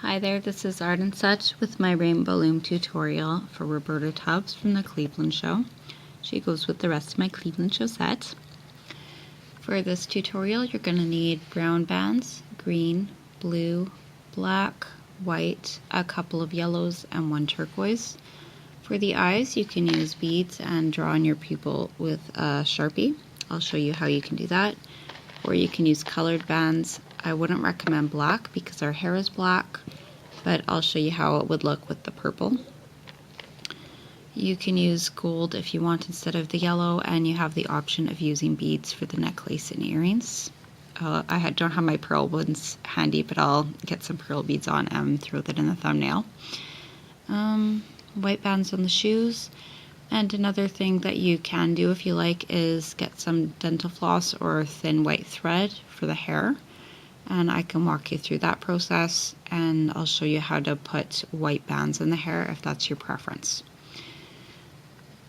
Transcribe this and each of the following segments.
Hi there, this is Art and Such with my rainbow loom tutorial for Roberta Tubbs from the Cleveland Show. She goes with the rest of my Cleveland Show set. For this tutorial, you're going to need brown bands, green, blue, black, white, a couple of yellows, and one turquoise. For the eyes, you can use beads and draw on your pupil with a Sharpie. I'll show you how you can do that. Or you can use colored bands. I wouldn't recommend black because our hair is black, but I'll show you how it would look with the purple. You can use gold if you want instead of the yellow, and you have the option of using beads for the necklace and earrings. I don't have my pearl ones handy, but I'll get some pearl beads on and throw that in the thumbnail. White bands on the shoes. And another thing that you can do if you like is get some dental floss or thin white thread for the hair. And I can walk you through that process, and I'll show you how to put white bands in the hair if that's your preference.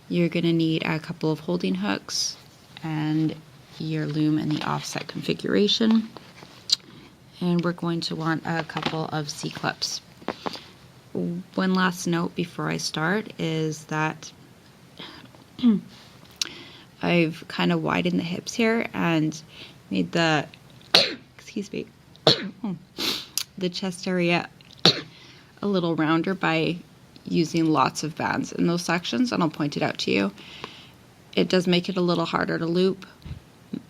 You're going to need a couple of holding hooks and your loom in the offset configuration. And we're going to want a couple of C-clips. One last note before I start is that I've kind of widened the hips here and made the the chest area a little rounder by using lots of bands in those sections, and I'll point it out to you. It does make it a little harder to loop,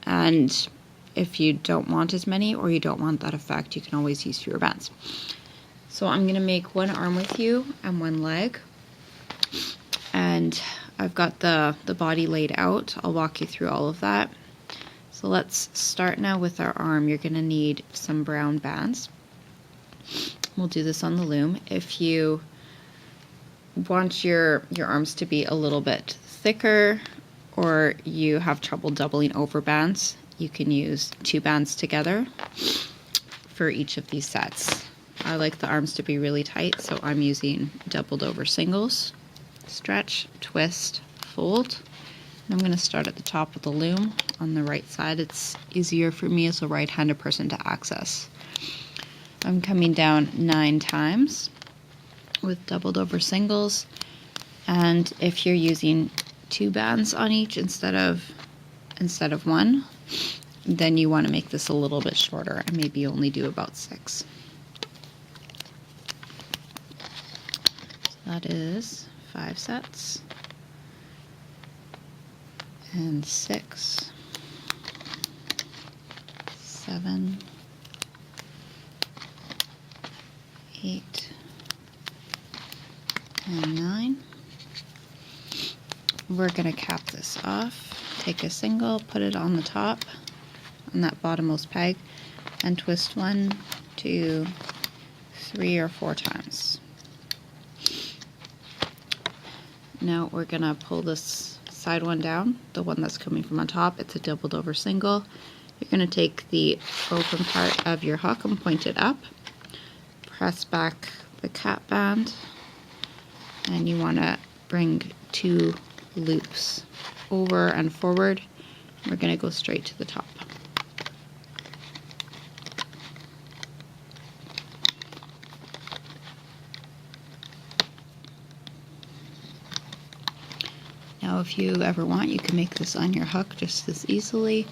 and if you don't want as many or you don't want that effect, you can always use fewer bands. So I'm going to make one arm with you and one leg, and I've got the body laid out. I'll walk you through all of that. So let's start now with our arm. You're going to need some brown bands. We'll do this on the loom. If you want your arms to be a little bit thicker, or you have trouble doubling over bands, you can use 2 bands together for each of these sets. I like the arms to be really tight, so I'm using doubled over singles. Stretch, twist, fold. I'm going to start at the top of the loom on the right side. It's easier for me as a right-handed person to access. I'm coming down 9 times with doubled over singles, and if you're using 2 bands on each instead of 1, then you want to make this a little bit shorter and maybe only do about 6. So that is 5 sets. And 6, 7, 8, and 9. We're going to cap this off. Take a single, put it on the top, on that bottommost peg, and twist 1, 2, 3, or 4 times. Now we're going to pull this side one down, the one that's coming from on top. It's a doubled over single. You're going to take the open part of your hook and point it up, press back the cap band, and you want to bring 2 loops over and forward. We're going to go straight to the top. Now if you ever want, you can make this on your hook just as easily.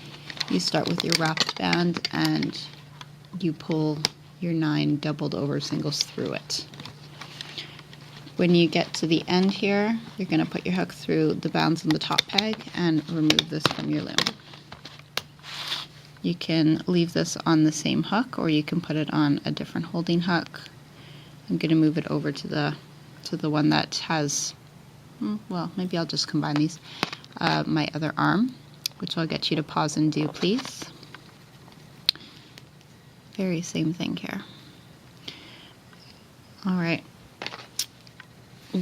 You start with your wrapped band and you pull your 9 doubled over singles through it. When you get to the end here, you're going to put your hook through the bands on the top peg and remove this from your loom. You can leave this on the same hook, or you can put it on a different holding hook. I'm going to move it over to the one that has, well, maybe I'll just combine these, my other arm, which I'll get you to pause and do, please. Very same thing here. All right.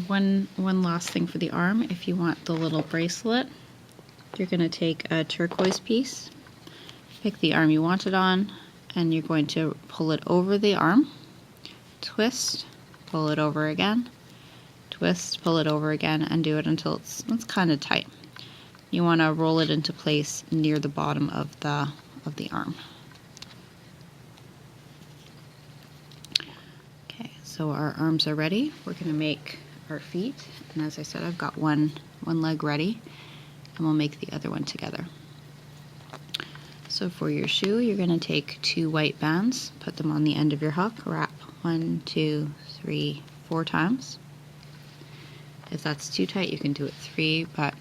One last thing for the arm. If you want the little bracelet, you're going to take a turquoise piece, pick the arm you want it on, and you're going to pull it over the arm, twist, pull it over again, twist, pull it over again, and do it until it's kind of tight. You want to roll it into place near the bottom of the arm. So our arms are ready. We're going to make our feet, and as I said, I've got one leg ready, and we'll make the other one together. So for your shoe, you're going to take 2 white bands, put them on the end of your hook, wrap 1, 2, 3, 4 times. If that's too tight, you can do it 3, but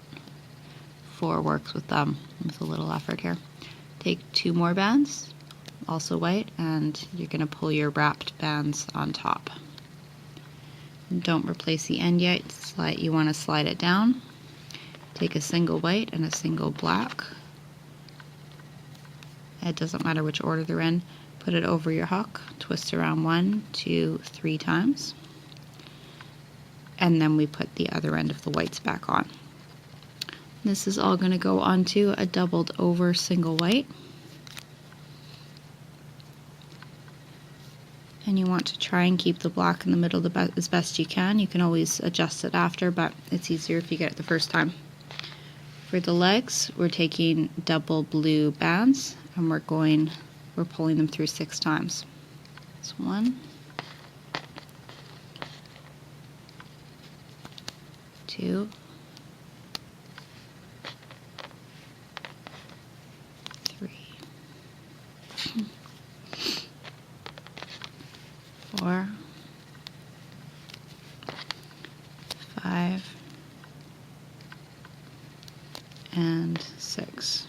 4 works with a little effort here. Take 2 more bands, also white, and you're going to pull your wrapped bands on top. And don't replace the end yet. You want to slide it down. Take a single white and a single black. It doesn't matter which order they're in. Put it over your hook, twist around 1, 2, 3 times, and then we put the other end of the whites back on. This is all going to go onto a doubled over single white. And you want to try and keep the black in the middle as best you can. You can always adjust it after, but it's easier if you get it the first time. For the legs, we're taking double blue bands, and we're pulling them through 6 times. So 1, 2, 3, 4, 5, and 6.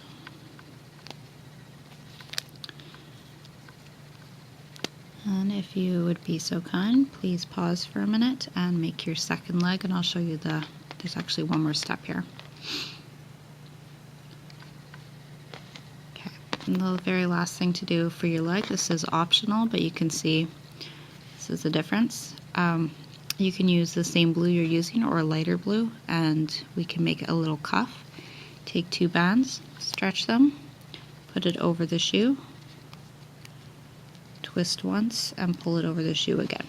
And if you would be so kind, please pause for a minute and make your second leg, and I'll show you there's actually one more step here. Okay, and the very last thing to do for your leg, this is optional, but you can see this is the difference. You can use the same blue you're using or a lighter blue, and we can make a little cuff. Take 2 bands, stretch them, put it over the shoe, twist once, and pull it over the shoe again.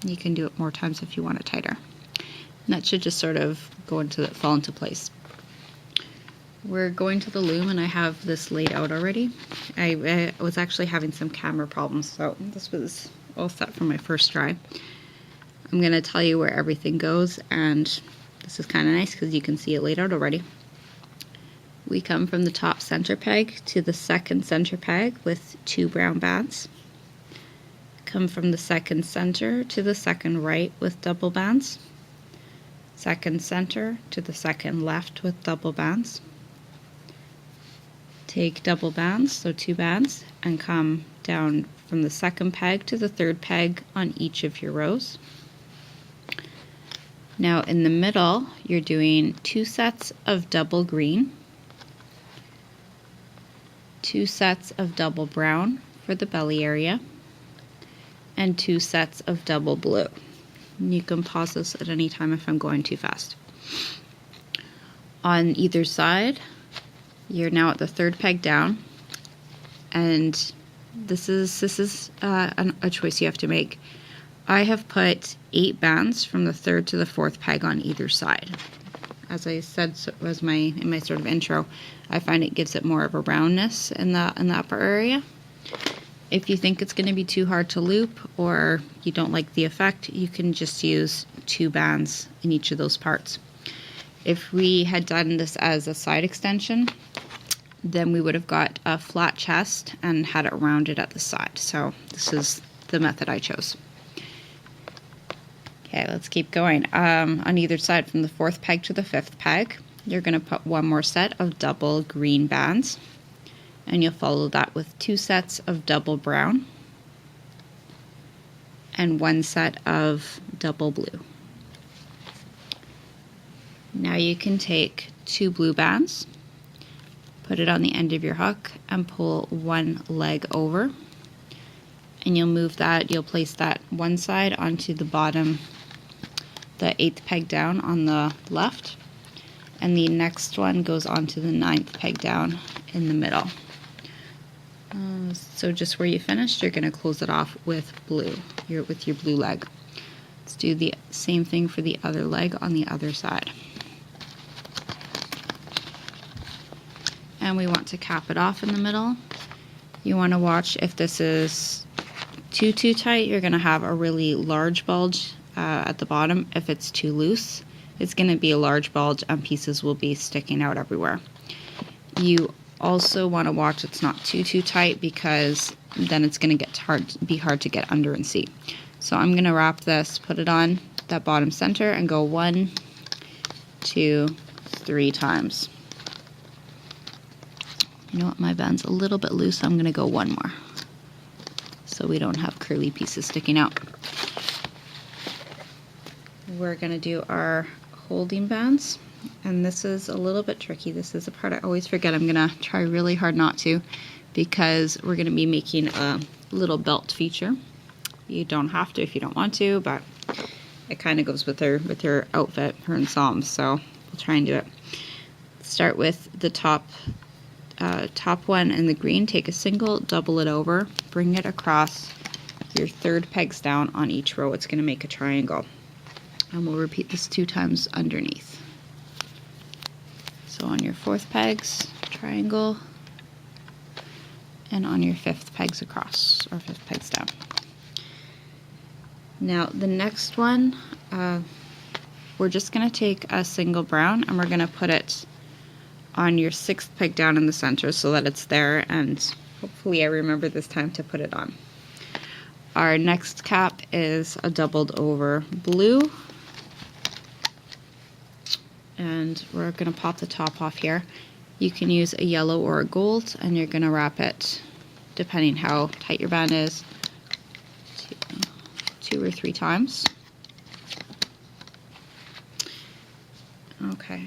You can do it more times if you want it tighter. And that should just sort of fall into place. We're going to the loom, and I have this laid out already. I was actually having some camera problems, so this was all set for my first try. I'm going to tell you where everything goes, and this is kind of nice because you can see it laid out already. We come from the top center peg to the second center peg with 2 brown bands. Come from the second center to the second right with double bands. Second center to the second left with double bands. Take double bands, so 2 bands, and come down from the second peg to the third peg on each of your rows. Now in the middle, you're doing 2 sets of double green, 2 sets of double brown for the belly area, and 2 sets of double blue. And you can pause this at any time if I'm going too fast. On either side, you're now at the third peg down, and this is a choice you have to make. I have put 8 bands from the 3rd to the 4th peg on either side. As I said, in my sort of intro, I find it gives it more of a roundness in the upper area. If you think it's going to be too hard to loop, or you don't like the effect, you can just use 2 bands in each of those parts. If we had done this as a side extension, then we would have got a flat chest and had it rounded at the side. So this is the method I chose. Okay, let's keep going. On either side, from the 4th peg to the 5th peg, you're going to put 1 more set of double green bands, and you'll follow that with 2 sets of double brown and 1 set of double blue. Now you can take 2 blue bands, put it on the end of your hook, and pull 1 leg over, and you'll place that one side onto the bottom, the 8th peg down on the left, and the next one goes onto the 9th peg down in the middle. So just where you finished, you're going to close it off with blue, with your blue leg. Let's do the same thing for the other leg on the other side. And we want to cap it off in the middle. You want to watch if this is too tight, you're going to have a really large bulge at the bottom. If it's too loose, it's going to be a large bulge and pieces will be sticking out everywhere. You also want to watch it's not too tight, because then it's going to be hard to get under and see. So I'm going to wrap this, put it on that bottom center, and go 1, 2, 3 times. You know what, my band's a little bit loose, so I'm going to go 1 more, so we don't have curly pieces sticking out. We're going to do our holding bands, and this is a little bit tricky. This is a part I always forget. I'm going to try really hard not to, because we're going to be making a little belt feature. You don't have to if you don't want to, but it kind of goes with her outfit, her and Psalms, so we'll try and do it. Start with the top one in the green. Take a single, double it over, bring it across your 3rd pegs down on each row. It's going to make a triangle, and we'll repeat this 2 times underneath. So on your 4th pegs, triangle, and on your 5th pegs across, or 5th pegs down. Now the next one, we're just going to take a single brown and we're going to put it on your 6th peg down in the center so that it's there, and hopefully I remember this time to put it on. Our next cap is a doubled over blue, and we're going to pop the top off here. You can use a yellow or a gold, and you're going to wrap it, depending how tight your band is, 2 or 3 times. Okay,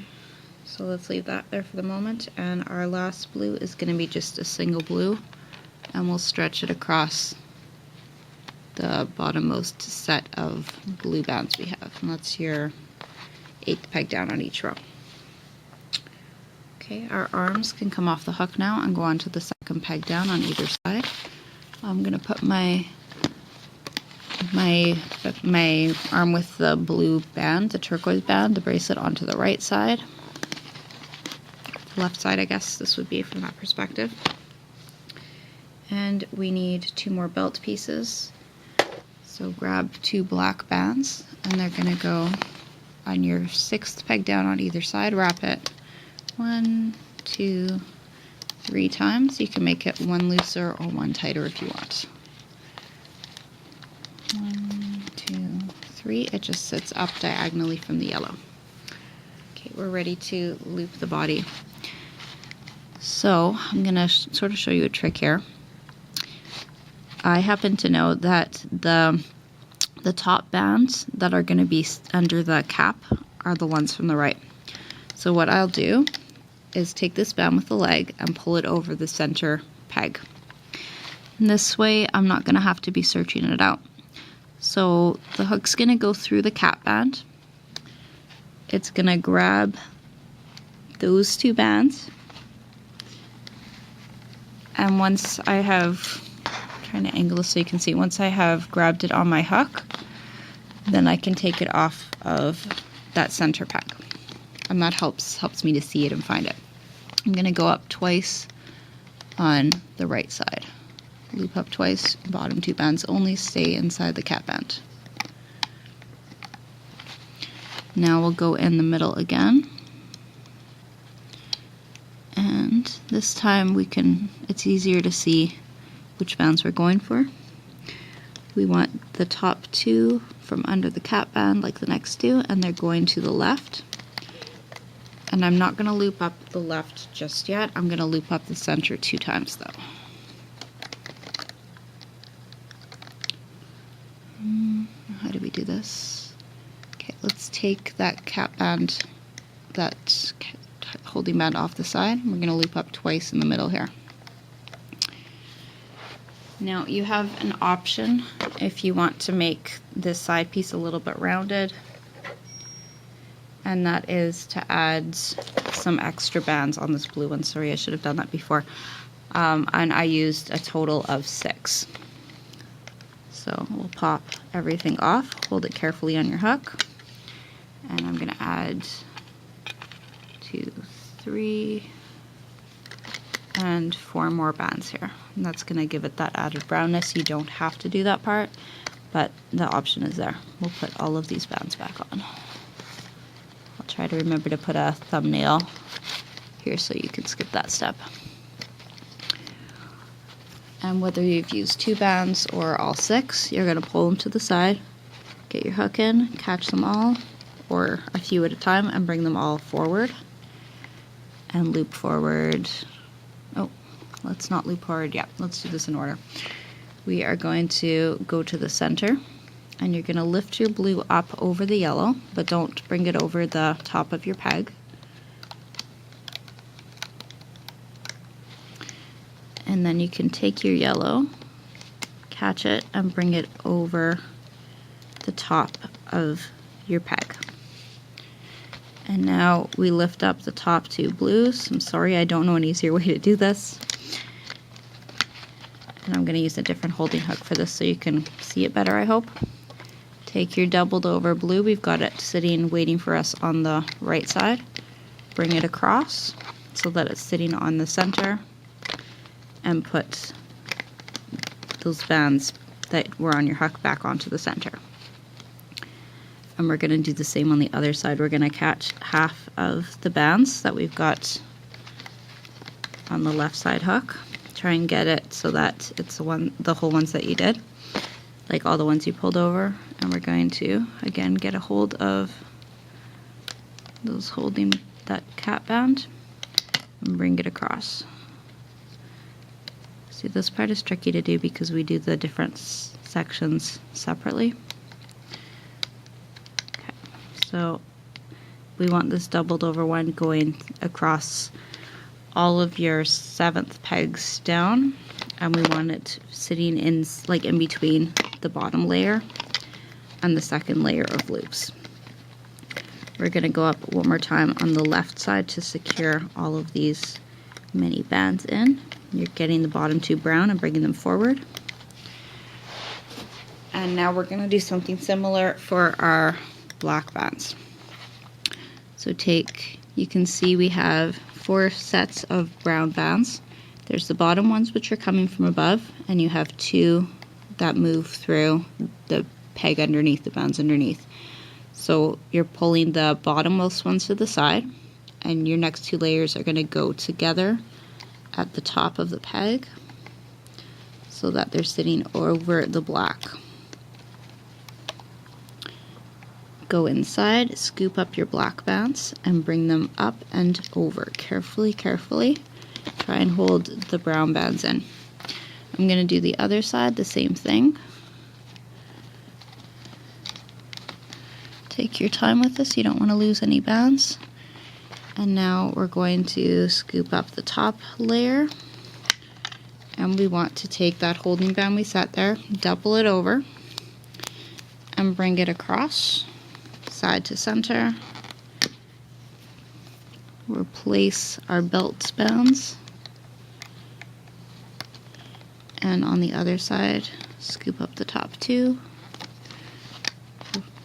so let's leave that there for the moment, and our last blue is going to be just a single blue, and we'll stretch it across the bottommost set of blue bands we have, and that's your 8th peg down on each row. Okay, our arms can come off the hook now and go onto the 2nd peg down on either side. I'm going to put my arm with the blue band, the turquoise band, the bracelet, onto the right side. Left side, I guess this would be from that perspective. And we need 2 more belt pieces. So grab 2 black bands, and they're going to go on your 6th peg down on either side. Wrap it 1, 2, 3 times. You can make it 1 looser or 1 tighter if you want. 1, 2, 3. It just sits up diagonally from the yellow. Okay, we're ready to loop the body. So I'm going to sort of show you a trick here. I happen to know that the top bands that are going to be under the cap are the ones from the right. So what I'll do is take this band with the leg and pull it over the center peg. And this way I'm not going to have to be searching it out. So the hook's going to go through the cap band. It's going to grab those 2 bands. And once I have, trying to angle this so you can see, once I have grabbed it on my hook, then I can take it off of that center peg. And that helps me to see it and find it. I'm going to go up twice on the right side. Loop up twice, bottom 2 bands only stay inside the cap band. Now we'll go in the middle again. And this time it's easier to see which bands we're going for. We want the top 2 from under the cap band like the next 2, and they're going to the left. And I'm not going to loop up the left just yet. I'm going to loop up the center 2 times though. How do we do this? Okay, let's take that cap band, that holding band off the side. We're going to loop up twice in the middle here. Now you have an option if you want to make this side piece a little bit rounded, and that is to add some extra bands on this blue one. Sorry, I should have done that before. And I used a total of 6. So we'll pop everything off, hold it carefully on your hook, and I'm going to add 2, 3, and 4 more bands here. And that's going to give it that added brownness. You don't have to do that part, but the option is there. We'll put all of these bands back on. I'll try to remember to put a thumbnail here so you can skip that step. And whether you've used 2 bands or all 6, you're going to pull them to the side, get your hook in, catch them all, or a few at a time, and bring them all forward. And loop forward. Oh, let's not loop forward yet. Let's do this in order. We are going to go to the center, and you're going to lift your blue up over the yellow, but don't bring it over the top of your peg. And then you can take your yellow, catch it, and bring it over the top of your peg. And now we lift up the top 2 blues. I'm sorry, I don't know an easier way to do this. And I'm going to use a different holding hook for this so you can see it better, I hope. Take your doubled over blue. We've got it sitting, waiting for us on the right side. Bring it across so that it's sitting on the center. And put those bands that were on your hook back onto the center. And we're going to do the same on the other side. We're going to catch half of the bands that we've got on the left side hook. Try and get it so that it's the whole ones that you did, like all the ones you pulled over. And we're going to, again, get a hold of those holding that cap band and bring it across. See, this part is tricky to do because we do the different sections separately. Okay, so we want this doubled over one going across all of your 7th pegs down, and we want it sitting in between the bottom layer and the second layer of loops. We're going to go up one more time on the left side to secure all of these mini bands in. You're getting the bottom 2 brown and bringing them forward. And now we're going to do something similar for our black bands. So you can see we have 4 sets of brown bands. There's the bottom ones which are coming from above, and you have 2 that move through the peg underneath, the bands underneath. So you're pulling the bottommost ones to the side, and your next 2 layers are going to go together at the top of the peg so that they're sitting over the black. Go inside, scoop up your black bands and bring them up and over. Carefully, carefully. Try and hold the brown bands in. I'm going to do the other side, the same thing. Take your time with this, you don't want to lose any bands. And now we're going to scoop up the top layer, and we want to take that holding band we set there, double it over, and bring it across, side to center. Replace our belt bands, and on the other side, scoop up the top 2,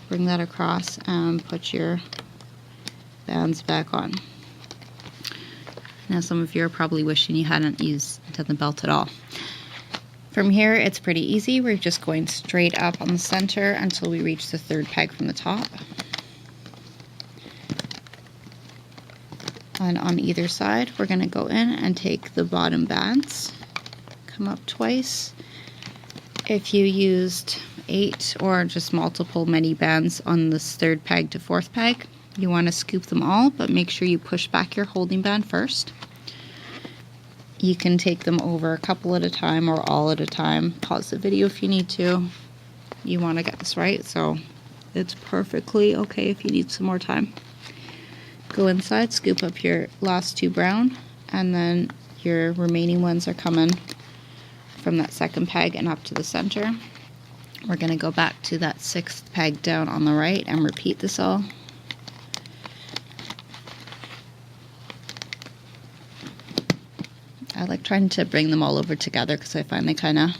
bring that across, and put your bands back on. Now some of you are probably wishing you hadn't done the belt at all. From here it's pretty easy. We're just going straight up on the center until we reach the 3rd peg from the top. And on either side we're going to go in and take the bottom bands, come up twice. If you used 8 or just multiple many bands on this 3rd peg to 4th peg, you want to scoop them all, but make sure you push back your holding band first. You can take them over a couple at a time or all at a time. Pause the video if you need to. You want to get this right, so it's perfectly okay if you need some more time. Go inside, scoop up your last 2 brown, and then your remaining ones are coming from that 2nd peg and up to the center. We're going to go back to that 6th peg down on the right and repeat this all. I like trying to bring them all over together because I find they kind of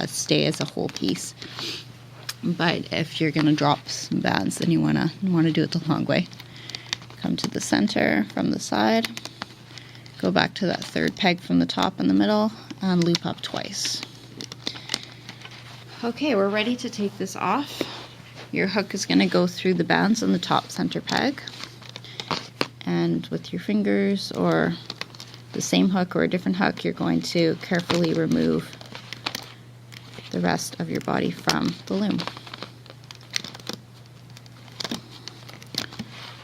stay as a whole piece. But if you're going to drop some bands, then you want to do it the long way. Come to the center from the side, Go back to that third peg from the top in the middle and loop up twice. Okay, we're ready to take this off. Your hook is going to go through the bands on the top center peg, and with your fingers or the same hook or a different hook, you're going to carefully remove the rest of your body from the loom.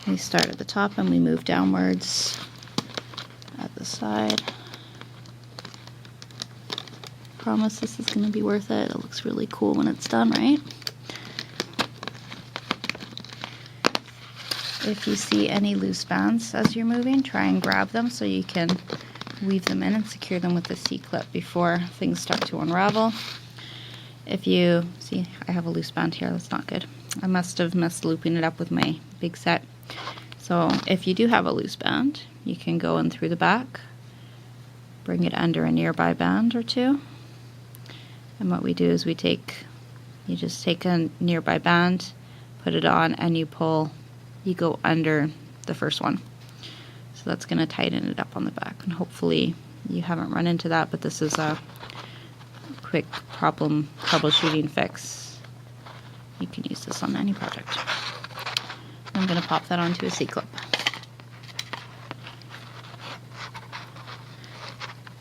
We start at the top and we move downwards at the side. Promise this is going to be worth it. It looks really cool when it's done, right? If you see any loose bands as you're moving, try and grab them so you can weave them in and secure them with the C-clip before things start to unravel. If you see, I have a loose band here, that's not good. I must have missed looping it up with my big set. So if you do have a loose band, you can go in through the back, bring it under a nearby band or two. And what we do is you just take a nearby band, put it on, and you go under the first one. So that's going to tighten it up on the back. And hopefully you haven't run into that, but this is a quick problem troubleshooting fix. You can use this on any project. I'm going to pop that onto a C-clip.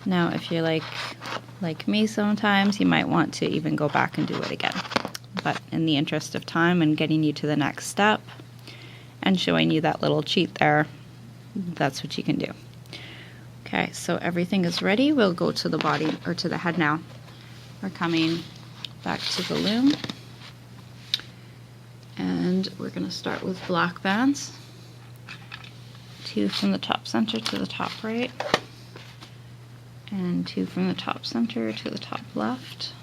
Now if you're like me sometimes, you might want to even go back and do it again. But in the interest of time and getting you to the next step and showing you that little cheat there, that's what you can do. Okay, so everything is ready. We'll go to the body, or to the head now. We're coming back to the loom. And we're going to start with black bands. 2 from the top center to the top right. And 2 from the top center to the top left.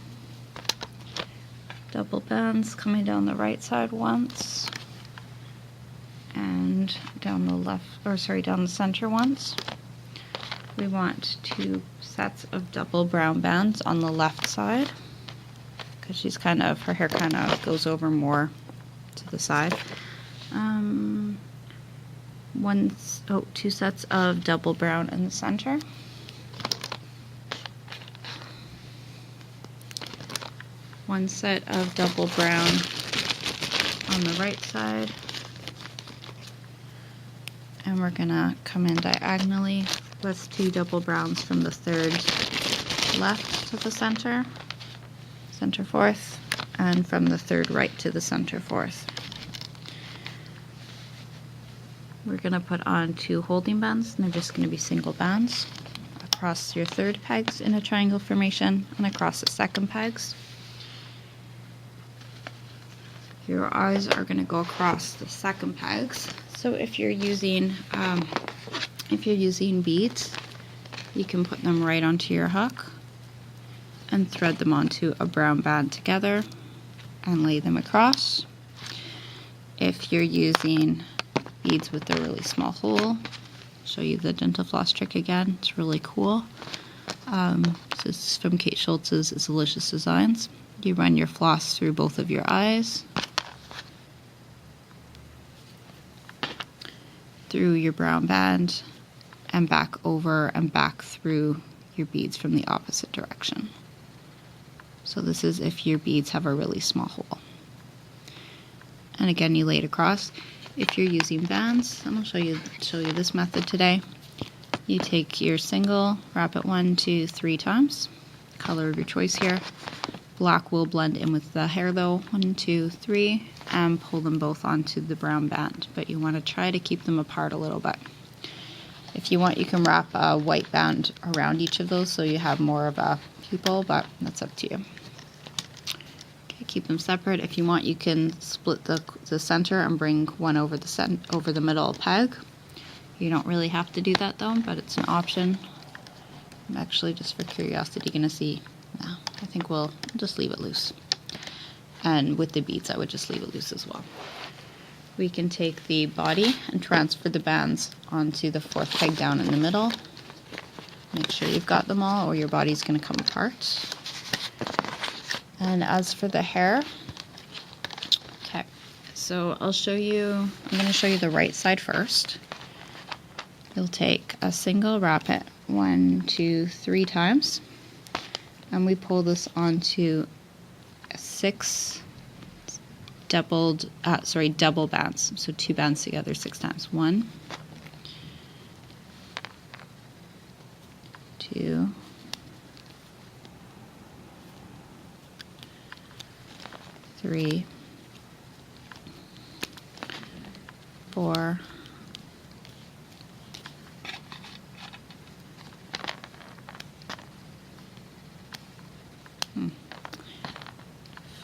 Double bands coming down the right side once. And down the center once. We want 2 sets of double brown bands on the left side, because her hair kind of goes over more to the side. 2 sets of double brown in the center. One set of double brown on the right side. And we're gonna come in diagonally with 2 double browns from the third left to the center fourth, and from the third right to the center fourth. We're gonna put on 2 holding bands, and they're just gonna be single bands across your third pegs in a triangle formation and across the second pegs. Your eyes are going to go across the second pegs. So if you're using beads, you can put them right onto your hook and thread them onto a brown band together and lay them across. If you're using beads with a really small hole, I'll show you the dental floss trick again. It's really cool. This is from Kate Schultz's It's Delicious Designs. You run your floss through both of your eyes, through your brown band, and back over and back through your beads from the opposite direction. So this is if your beads have a really small hole. And again, you lay it across. If you're using bands, I'm going to show you this method today. You take your single, wrap it 1, 2, 3 times. Color of your choice here. Black will blend in with the hair though. 1, 2, 3, and pull them both onto the brown band. But you want to try to keep them apart a little bit. If you want, you can wrap a white band around each of those so you have more of a pupil, but that's up to you. Okay, keep them separate. If you want, you can split the center and bring one over the middle peg. You don't really have to do that though, but it's an option. I'm actually, just for curiosity, going to see. No, I think we'll just leave it loose. And with the beads, I would just leave it loose as well. We can take the body and transfer the bands onto the 4th peg down in the middle. Make sure you've got them all or your body's going to come apart. And as for the hair, okay, so I'm going to show you the right side first. You'll take a single, wrap it 1, 2, 3 times, and we pull this onto 6 double bands. So 2 bands together 6 times. 1, 2, 3, 4,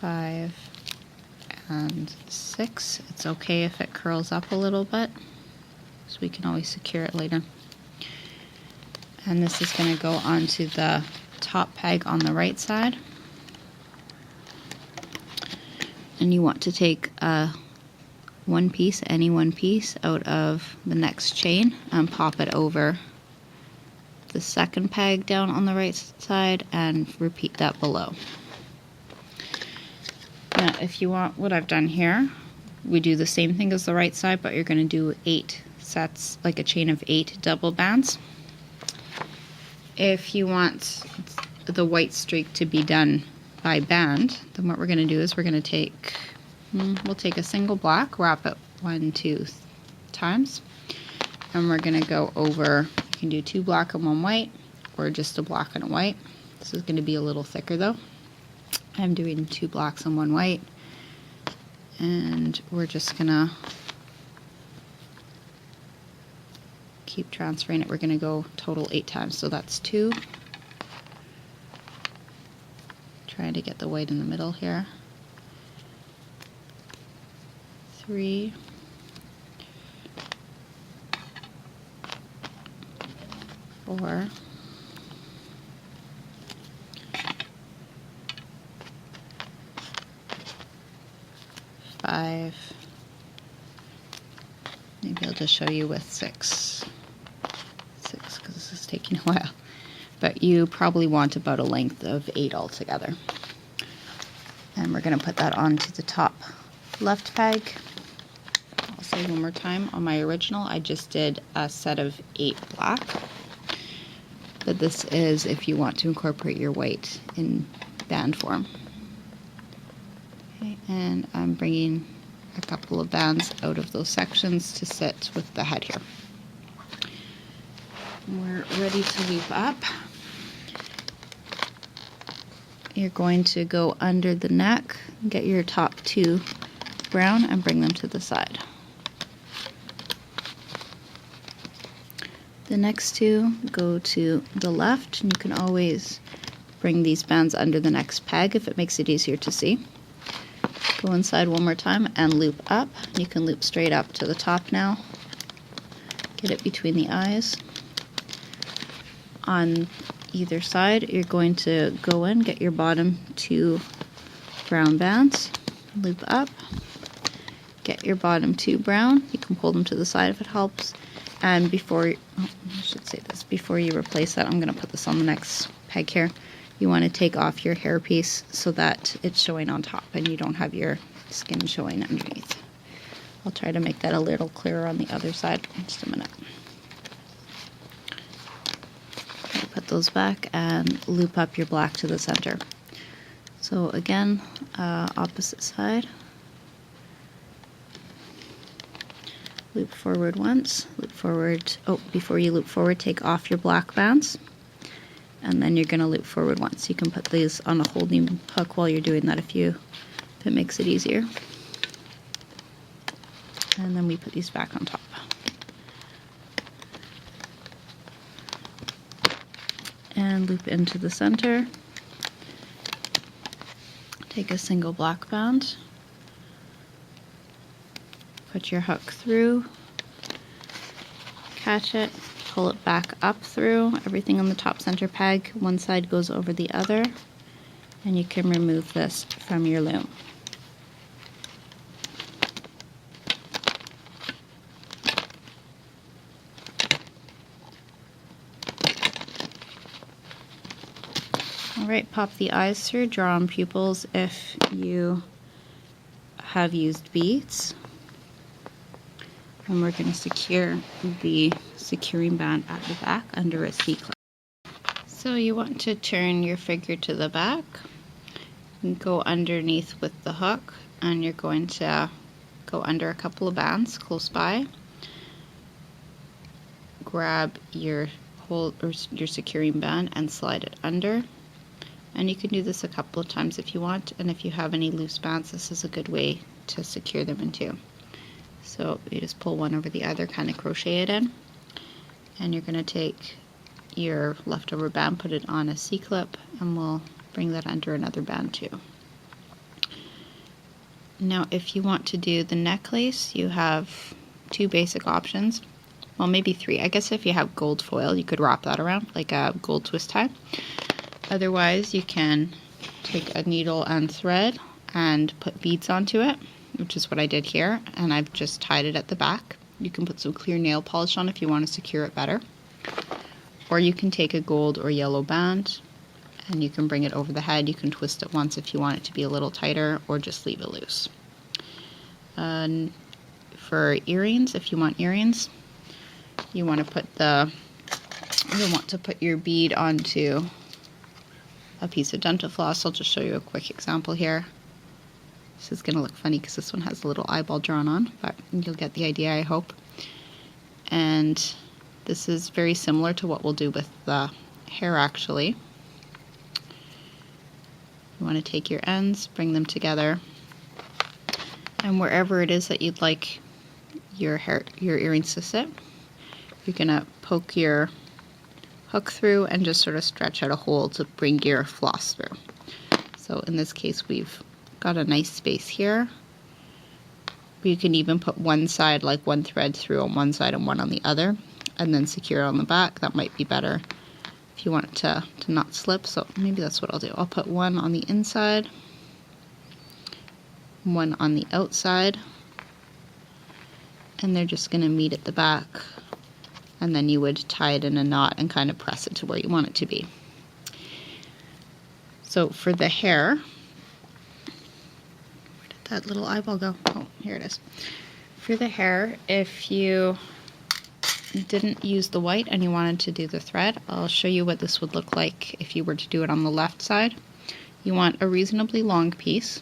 5, and 6. It's okay if it curls up a little bit, so we can always secure it later. And this is going to go onto the top peg on the right side. And you want to take any one piece out of the next chain and pop it over the second peg down on the right side and repeat that below. Now, if you want what I've done here, we do the same thing as the right side, but you're going to do 8 sets, like a chain of 8 double bands. If you want the white streak to be done by band, then what we're going to do is we're going to take, we'll take a single black, wrap it 1, 2 times, and we're going to go over, you can do 2 black and 1 white, or just a black and a white. This is going to be a little thicker though. I'm doing 2 blacks and 1 white, and we're just gonna keep transferring it. We're gonna go total 8 times, so that's 2. Trying to get the white in the middle here. 3, 4, 5, maybe I'll just show you with 6 because this is taking a while, but you probably want about a length of 8 altogether. And we're going to put that onto the top left peg. I'll say one more time, on my original I just did a set of 8 black, but this is if you want to incorporate your white in band form. Okay, and I'm bringing a couple of bands out of those sections to sit with the head here. We're ready to loop up. You're going to go under the neck, get your top 2 brown and bring them to the side. The next 2 go to the left, and you can always bring these bands under the next peg if it makes it easier to see. Go inside one more time and loop up. You can loop straight up to the top now. Get it between the eyes. On either side, you're going to go in, get your bottom 2 brown bands, loop up, get your bottom 2 brown. You can pull them to the side if it helps. And before you replace that, I'm going to put this on the next peg here. You want to take off your hairpiece so that it's showing on top and you don't have your skin showing underneath. I'll try to make that a little clearer on the other side in just a minute. Put those back and loop up your black to the center. So again, opposite side. Loop forward once, loop forward, before you loop forward, take off your black bands. And then you're going to loop forward once. You can put these on a holding hook while you're doing that if it makes it easier. And then we put these back on top. And loop into the center. Take a single black band. Put your hook through. Catch it. Pull it back up through, everything on the top center peg, one side goes over the other, and you can remove this from your loom. Alright, pop the eyes through, draw on pupils if you have used beads. And we're going to secure the securing band at the back under a C-clip. So you want to turn your figure to the back and go underneath with the hook, and you're going to go under a couple of bands close by. Grab your your securing band and slide it under. And you can do this a couple of times if you want, and if you have any loose bands, this is a good way to secure them into. So you just pull one over the other, kind of crochet it in, and you're going to take your leftover band, put it on a C-clip, and we'll bring that under another band too. Now if you want to do the necklace, you have two basic options. Well, maybe three. I guess if you have gold foil, you could wrap that around like a gold twist tie. Otherwise, you can take a needle and thread and put beads onto it, which is what I did here, and I've just tied it at the back. You can put some clear nail polish on if you want to secure it better. Or you can take a gold or yellow band and you can bring it over the head. You can twist it once if you want it to be a little tighter, or just leave it loose. And for earrings, if you want earrings, you want to put your bead onto a piece of dental floss. I'll just show you a quick example here. This is going to look funny because this one has a little eyeball drawn on, but you'll get the idea, I hope. And this is very similar to what we'll do with the hair actually. You want to take your ends, bring them together, and wherever it is that you'd like your earrings to sit, you're going to poke your hook through and just sort of stretch out a hole to bring your floss through. So in this case, we've got a nice space here. You can even put one side, like one thread through on one side and one on the other, and then secure it on the back. That might be better if you want it to not slip. So maybe that's what I'll do. I'll put one on the inside, one on the outside, and they're just going to meet at the back. And then you would tie it in a knot and kind of press it to where you want it to be. So for the hair, where did that little eyeball go? Oh, here it is. For the hair, if you didn't use the white and you wanted to do the thread, I'll show you what this would look like if you were to do it on the left side. You want a reasonably long piece,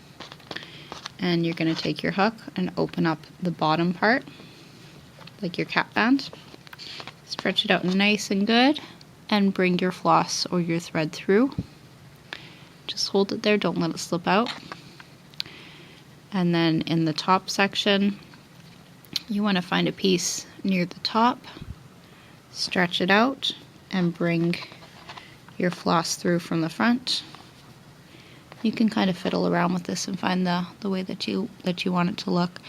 and you're going to take your hook and open up the bottom part, like your cap band. Stretch it out nice and good, and bring your floss or your thread through. Just hold it there, don't let it slip out. And then in the top section, you want to find a piece near the top, stretch it out, and bring your floss through from the front. You can kind of fiddle around with this and find the way that you want it to look.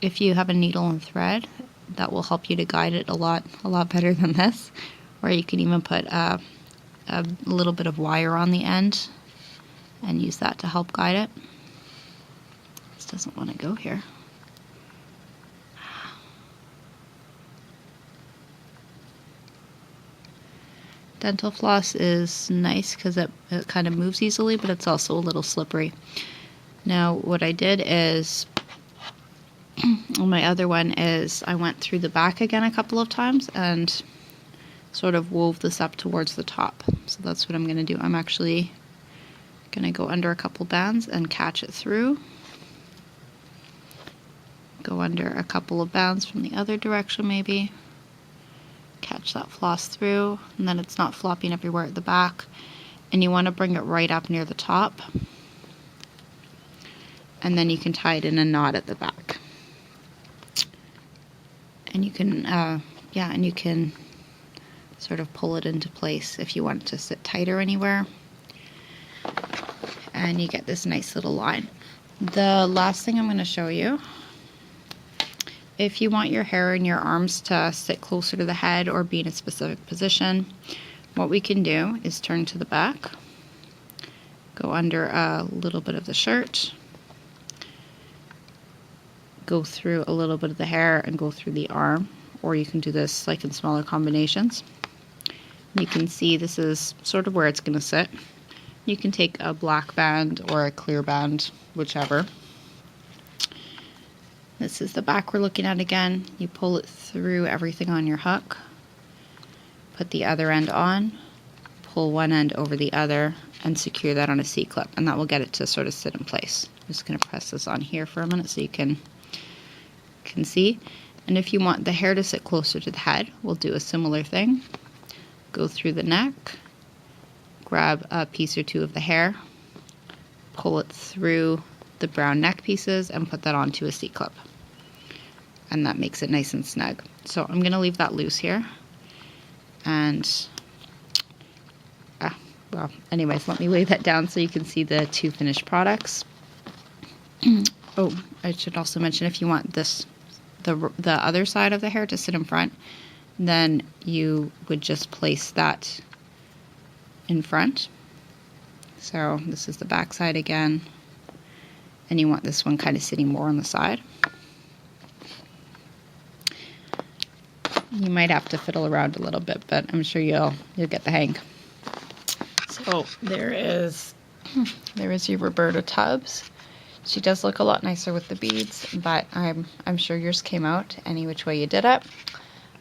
If you have a needle and thread, that will help you to guide it a lot better than this. Or you can even put a little bit of wire on the end and use that to help guide it. This doesn't want to go here. Dental floss is nice because it kind of moves easily, but it's also a little slippery. Now what I did is, on my other one, is I went through the back again a couple of times and sort of wove this up towards the top. So that's what I'm going to do. I'm actually going to go under a couple bands and catch it through. Go under a couple of bands from the other direction maybe. Catch that floss through, and then it's not flopping everywhere at the back. And you want to bring it right up near the top. And then you can tie it in a knot at the back. And you can, and you can sort of pull it into place if you want it to sit tighter anywhere. And you get this nice little line. The last thing I'm going to show you, if you want your hair and your arms to sit closer to the head or be in a specific position, what we can do is turn to the back, go under a little bit of the shirt, go through a little bit of the hair and go through the arm, or you can do this like in smaller combinations. You can see this is sort of where it's going to sit. You can take a black band or a clear band, whichever. This is the back we're looking at again. You pull it through everything on your hook, put the other end on, pull one end over the other, and secure that on a C-clip, and that will get it to sort of sit in place. I'm just going to press this on here for a minute so you can see. And if you want the hair to sit closer to the head, we'll do a similar thing. Go through the neck, grab a piece or two of the hair, pull it through the brown neck pieces, and put that onto a C-clip. And that makes it nice and snug. So I'm going to leave that loose here. And, well, anyways, let me lay that down so you can see the two finished products. Oh, I should also mention, if you want this, the other side of the hair to sit in front, then you would just place that in front. So this is the back side again, and you want this one kind of sitting more on the side. You might have to fiddle around a little bit, but I'm sure you'll get the hang. So there is your Roberta tubs. She does look a lot nicer with the beads, but I'm sure yours came out any which way you did it.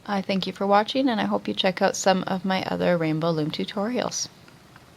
I thank you for watching, and I hope you check out some of my other rainbow loom tutorials.